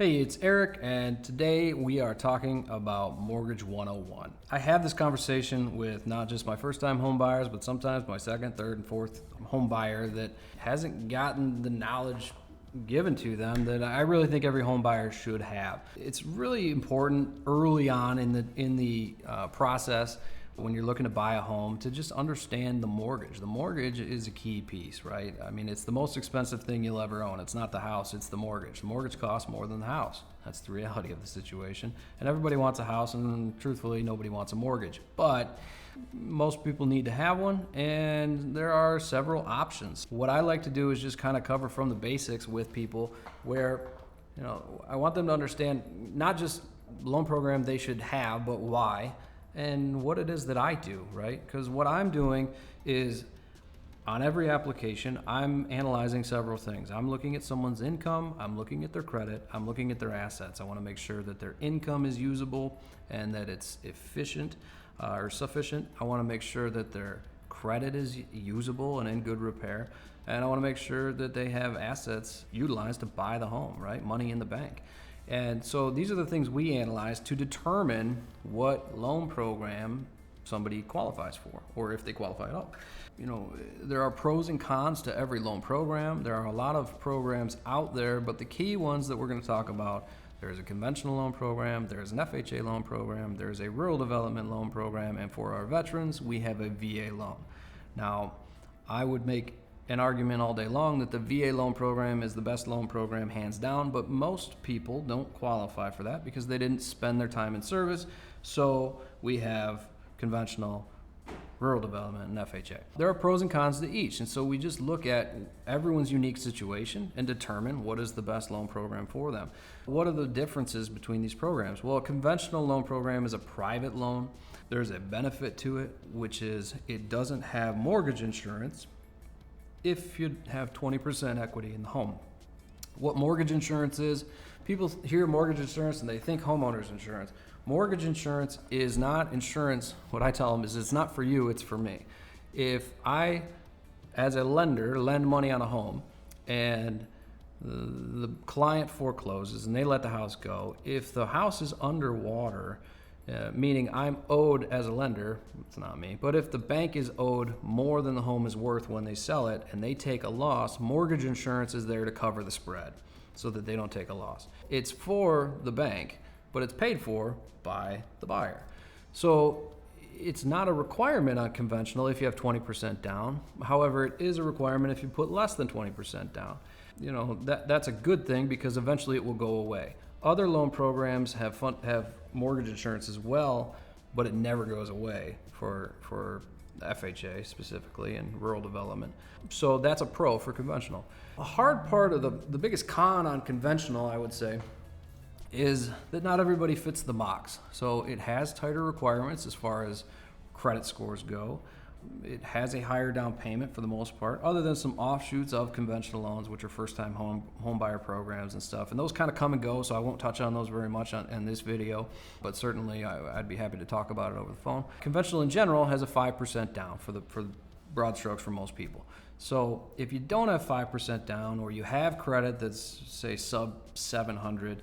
Hey, it's Eric, and today we are talking about Mortgage 101. I have this conversation with not just my first-time home buyers, but sometimes my second, third, and fourth home buyer that hasn't gotten the knowledge given to them that I really think every home buyer should have. It's really important early on in the process when you're looking to buy a home to just understand the mortgage. The mortgage is a key piece, right? I mean, it's the most expensive thing you'll ever own. It's not the house, it's the mortgage. The mortgage costs more than the house. That's the reality of the situation. And everybody wants a house, and truthfully, nobody wants a mortgage. But most people need to have one, and there are several options. What I like to do is just kind of cover from the basics with people where, I want them to understand not just the loan program they should have, but why, and what it is that I do, right? Because what I'm doing is on every application, I'm analyzing several things. I'm looking at someone's income, I'm looking at their credit, I'm looking at their assets. I want to make sure that their income is usable and that it's efficient or sufficient. I want to make sure that their credit is usable and in good repair. And I want to make sure that they have assets utilized to buy the home, right? Money in the bank. And so these are the things we analyze to determine what loan program somebody qualifies for, or if they qualify at all. There are pros and cons to every loan program. There are a lot of programs out there, but the key ones that we're going to talk about, there's a conventional loan program, there's an FHA loan program, there's a rural development loan program, and for our veterans, we have a VA loan. Now, I would make an argument all day long that the VA loan program is the best loan program hands down, but most people don't qualify for that because they didn't spend their time in service. So we have conventional, rural development, and FHA. There are pros and cons to each, and so we just look at everyone's unique situation and determine what is the best loan program for them. What are the differences between these programs? Well, a conventional loan program is a private loan. There's a benefit to it, which is it doesn't have mortgage insurance if you have 20% equity in the home. What mortgage insurance is, people hear mortgage insurance and they think homeowners insurance. Mortgage insurance is not insurance. What I tell them is it's not for you, it's for me. If I, as a lender, lend money on a home and the client forecloses and they let the house go, if the house is underwater, meaning I'm owed as a lender, it's not me, but if the bank is owed more than the home is worth when they sell it and they take a loss, mortgage insurance is there to cover the spread so that they don't take a loss. It's for the bank, but it's paid for by the buyer. So it's not a requirement on conventional if you have 20% down. However, it is a requirement if you put less than 20% down. That's a good thing because eventually it will go away. Other loan programs have mortgage insurance as well, but it never goes away for FHA specifically and rural development. So that's a pro for conventional. A hard part of the biggest con on conventional, I would say, is that not everybody fits the box. So it has tighter requirements as far as credit scores go. It has a higher down payment for the most part, other than some offshoots of conventional loans, which are first-time home buyer programs and stuff. And those kind of come and go, so I won't touch on those very much in this video, but certainly I'd be happy to talk about it over the phone. Conventional in general has a 5% down for broad strokes for most people. So if you don't have 5% down, or you have credit that's, say, sub 700,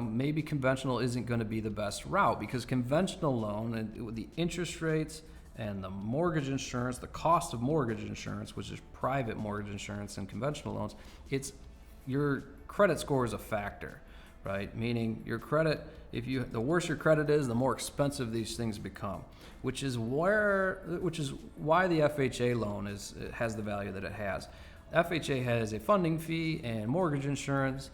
maybe conventional isn't going to be the best route, because conventional loan, and the interest rates and the mortgage insurance, the cost of mortgage insurance, which is private mortgage insurance and conventional loans, it's your credit score is a factor, right? Meaning your credit, the worse your credit is, the more expensive these things become, which is why the FHA loan has the value that it has. FHA has a funding fee and mortgage insurance,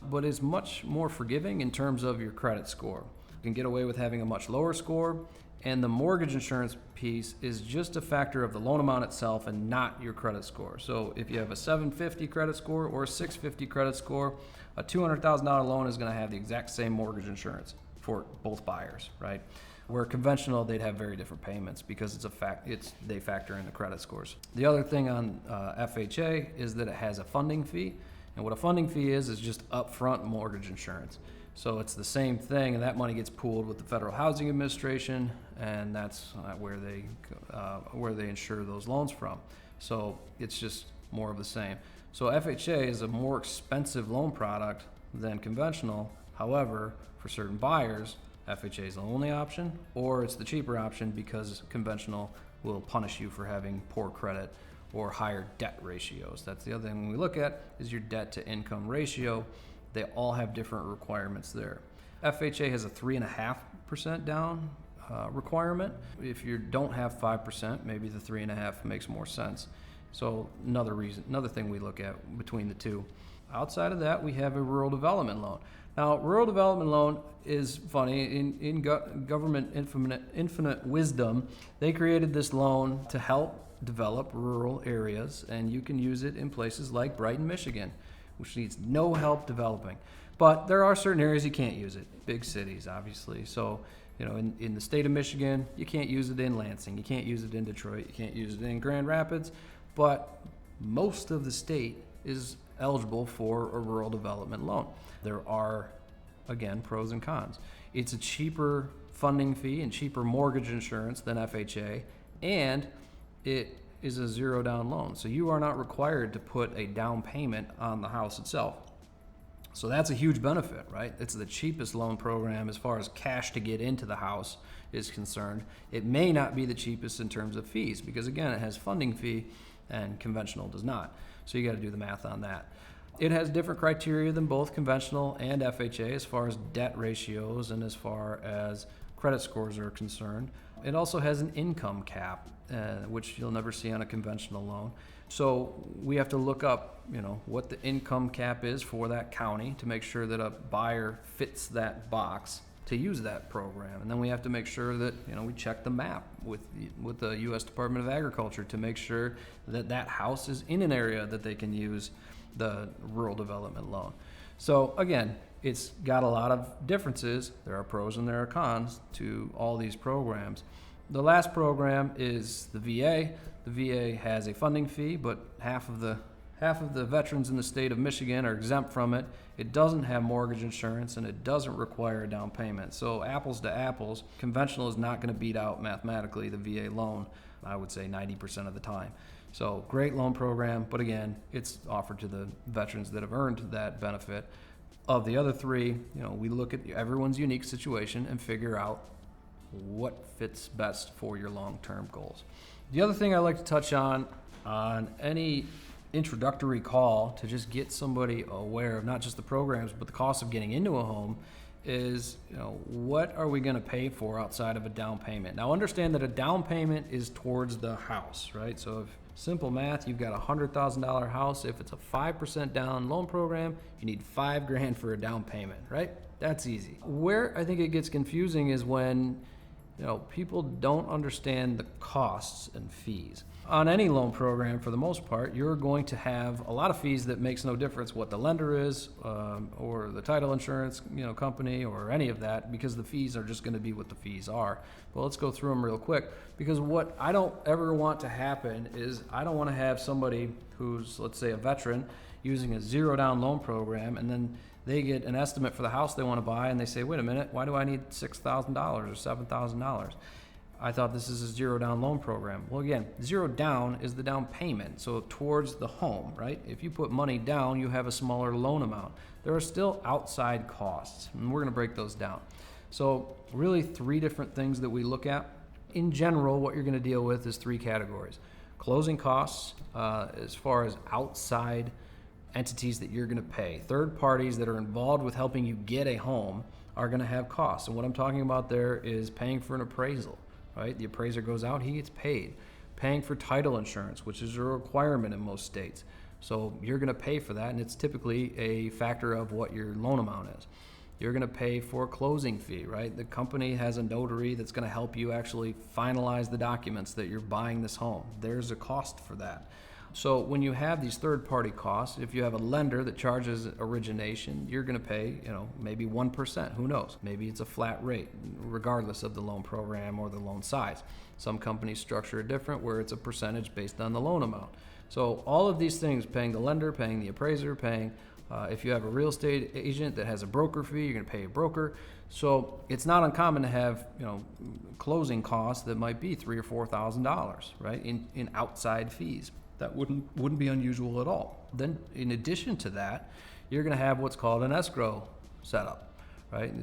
but is much more forgiving in terms of your credit score. You can get away with having a much lower score. And the mortgage insurance piece is just a factor of the loan amount itself and not your credit score. So if you have a 750 credit score or a 650 credit score, a $200,000 loan is going to have the exact same mortgage insurance for both buyers, right? Where conventional, they'd have very different payments because they factor in the credit scores. The other thing on FHA is that it has a funding fee. And what a funding fee is just upfront mortgage insurance. So it's the same thing, and that money gets pooled with the Federal Housing Administration, and that's where they insure those loans from. So it's just more of the same. So FHA is a more expensive loan product than conventional. However, for certain buyers, FHA is the only option, or it's the cheaper option because conventional will punish you for having poor credit or higher debt ratios. That's the other thing we look at, is your debt to income ratio. They all have different requirements there. FHA has a 3.5% down requirement. If you don't have 5%, maybe the 3.5 makes more sense. So another thing we look at between the two. Outside of that, we have a rural development loan. Now, rural development loan is funny. In government infinite wisdom, they created this loan to help develop rural areas, and you can use it in places like Brighton, Michigan, which needs no help developing. But there are certain areas you can't use it. Big cities, obviously. So, in the state of Michigan, you can't use it in Lansing. You can't use it in Detroit. You can't use it in Grand Rapids. But most of the state is eligible for a rural development loan. There are, again, pros and cons. It's a cheaper funding fee and cheaper mortgage insurance than FHA, and it is a zero down loan. So you are not required to put a down payment on the house itself. So that's a huge benefit, right? It's the cheapest loan program as far as cash to get into the house is concerned. It may not be the cheapest in terms of fees because, again, it has funding fee and conventional does not. So you got to do the math on that. It has different criteria than both conventional and FHA as far as debt ratios and as far as credit scores are concerned. It also has an income cap, which you'll never see on a conventional loan. So we have to look up, what the income cap is for that county to make sure that a buyer fits that box to use that program. And then we have to make sure that, we check the map with the U.S. Department of Agriculture to make sure that that house is in an area that they can use the rural development loan. So again, it's got a lot of differences. There are pros and there are cons to all these programs. The last program is the VA. The VA has a funding fee, but half of the veterans in the state of Michigan are exempt from it. It doesn't have mortgage insurance and it doesn't require a down payment. So apples to apples, conventional is not going to beat out mathematically the VA loan, I would say 90% of the time. So great loan program, but again, it's offered to the veterans that have earned that benefit. Of the other three, we look at everyone's unique situation and figure out what fits best for your long-term goals. The other thing I like to touch on any introductory call to just get somebody aware of not just the programs, but the cost of getting into a home is, what are we going to pay for outside of a down payment? Now understand that a down payment is towards the house, right? So if simple math, you've got a $100,000 house. If it's a 5% down loan program, you need $5,000 for a down payment, right? That's easy. Where I think it gets confusing is when people don't understand the costs and fees. On any loan program, for the most part, you're going to have a lot of fees that makes no difference what the lender is or the title insurance company or any of that, because the fees are just going to be what the fees are. Well, let's go through them real quick, because what I don't ever want to happen is I don't want to have somebody who's, let's say, a veteran using a zero down loan program, and then they get an estimate for the house they want to buy and they say, wait a minute, why do I need $6,000 or $7,000? I thought this is a zero down loan program. Well, again, zero down is the down payment, so towards the home, right? If you put money down, you have a smaller loan amount. There are still outside costs, and we're going to break those down. So really 3 different things that we look at. In general, what you're going to deal with is 3 categories. Closing costs, as far as outside entities that you're going to pay. Third parties that are involved with helping you get a home are going to have costs. And what I'm talking about there is paying for an appraisal, right? The appraiser goes out, he gets paid. Paying for title insurance, which is a requirement in most states. So you're going to pay for that, and it's typically a factor of what your loan amount is. You're going to pay for a closing fee, right? The company has a notary that's going to help you actually finalize the documents that you're buying this home. There's a cost for that. So when you have these third-party costs, if you have a lender that charges origination, you're going to pay, maybe 1%. Who knows? Maybe it's a flat rate, regardless of the loan program or the loan size. Some companies structure it different, where it's a percentage based on the loan amount. So all of these things, paying the lender, paying the appraiser, paying, if you have a real estate agent that has a broker fee, you're going to pay a broker. So it's not uncommon to have, closing costs that might be $3,000 or $4,000, right, in outside fees. That wouldn't be unusual at all. Then in addition to that, you're going to have what's called an escrow setup. Right?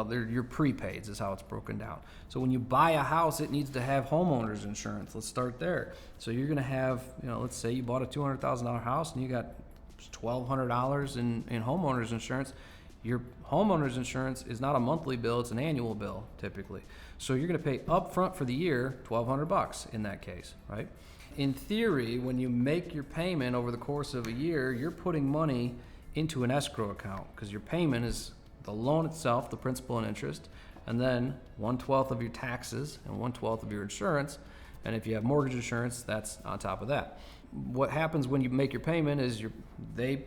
They're your prepaids is how it's broken down. So when you buy a house, it needs to have homeowners insurance. Let's start there. So you're going to have, let's say you bought a $200,000 house and you got $1,200 in homeowners insurance. Your homeowners insurance is not a monthly bill, it's an annual bill typically. So you're going to pay upfront for the year $1,200 in that case, right? In theory, when you make your payment over the course of a year, you're putting money into an escrow account because your payment is the loan itself, the principal and interest, and then 1/12 of your taxes and 1/12 of your insurance. And if you have mortgage insurance, that's on top of that. What happens when you make your payment is they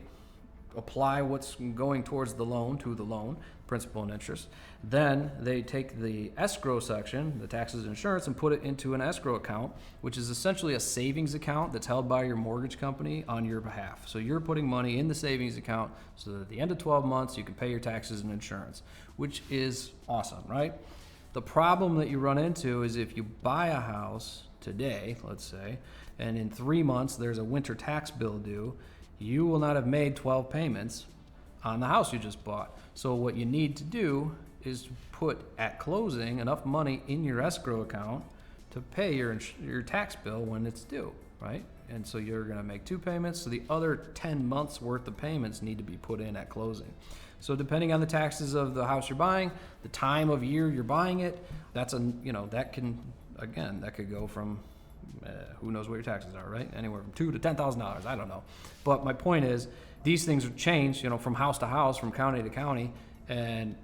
apply what's going towards the loan to the loan, principal and interest. Then they take the escrow section, the taxes and insurance, and put it into an escrow account, which is essentially a savings account that's held by your mortgage company on your behalf. So you're putting money in the savings account so that at the end of 12 months, you can pay your taxes and insurance, which is awesome, right? The problem that you run into is if you buy a house today, let's say, and in 3 months there's a winter tax bill due, you will not have made 12 payments on the house you just bought. So what you need to do is put at closing enough money in your escrow account to pay your tax bill when it's due, right? And so you're going to make 2 payments. So the other 10 months worth of payments need to be put in at closing. So depending on the taxes of the house you're buying, the time of year you're buying it, that could go from who knows what your taxes are, right? Anywhere from $2,000 to $10,000. I don't know. But my point is, these things are changed, from house to house, from county to county, and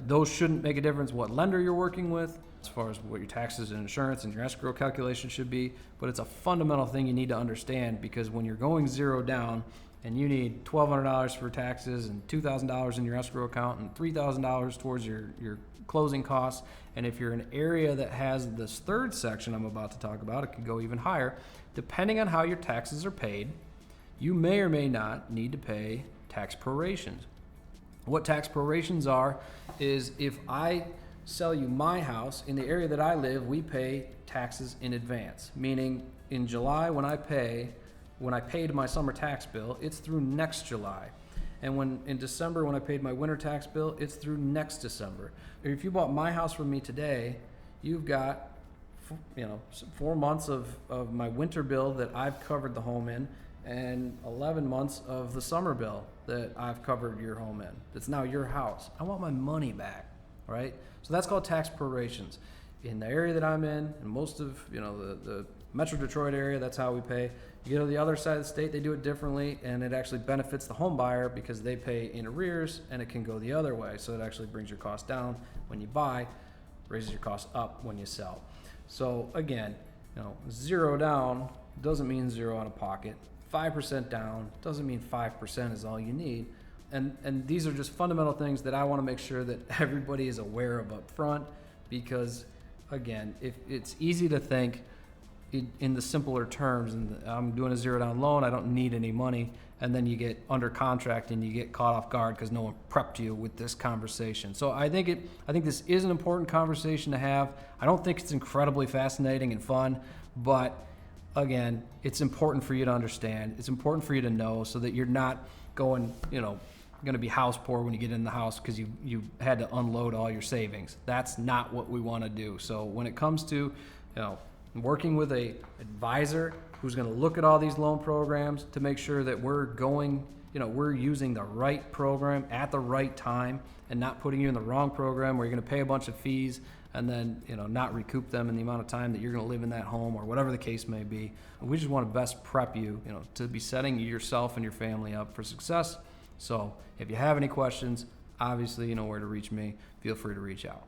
those shouldn't make a difference what lender you're working with as far as what your taxes and insurance and your escrow calculation should be. But it's a fundamental thing you need to understand, because when you're going zero down and you need $1,200 for taxes and $2,000 in your escrow account and $3,000 towards your closing costs, and if you're in an area that has this third section I'm about to talk about, it could go even higher. Depending on how your taxes are paid, you may or may not need to pay tax prorations. What tax prorations are is if I sell you my house, in the area that I live, we pay taxes in advance, meaning in July when I paid my summer tax bill, it's through next July. And in December when I paid my winter tax bill, it's through next December. If you bought my house from me today, you've got 4 months of my winter bill that I've covered the home in, and 11 months of the summer bill that I've covered your home in. It's now your house. I want my money back, right? So that's called tax prorations. In the area that I'm in, and most of the Metro Detroit area, that's how we pay. You go to the other side of the state, they do it differently, and it actually benefits the home buyer because they pay in arrears, and it can go the other way. So it actually brings your cost down when you buy, raises your cost up when you sell. So again, zero down doesn't mean zero out of pocket. 5% down doesn't mean 5% is all you need. And these are just fundamental things that I want to make sure that everybody is aware of up front, because again, if it's easy to think in the simpler terms, and I'm doing a zero down loan, I don't need any money, and then you get under contract and you get caught off guard because no one prepped you with this conversation. So I think this is an important conversation to have. I don't think it's incredibly fascinating and fun, but again, it's important for you to understand. It's important for you to know so that you're not going to be house poor when you get in the house because you had to unload all your savings. That's not what we want to do. So when it comes to working with a advisor who's going to look at all these loan programs to make sure that we're using the right program at the right time and not putting you in the wrong program where you're going to pay a bunch of fees and then not recoup them in the amount of time that you're going to live in that home or whatever the case may be. We just want to best prep you, to be setting yourself and your family up for success. So if you have any questions, obviously you know where to reach me. Feel free to reach out.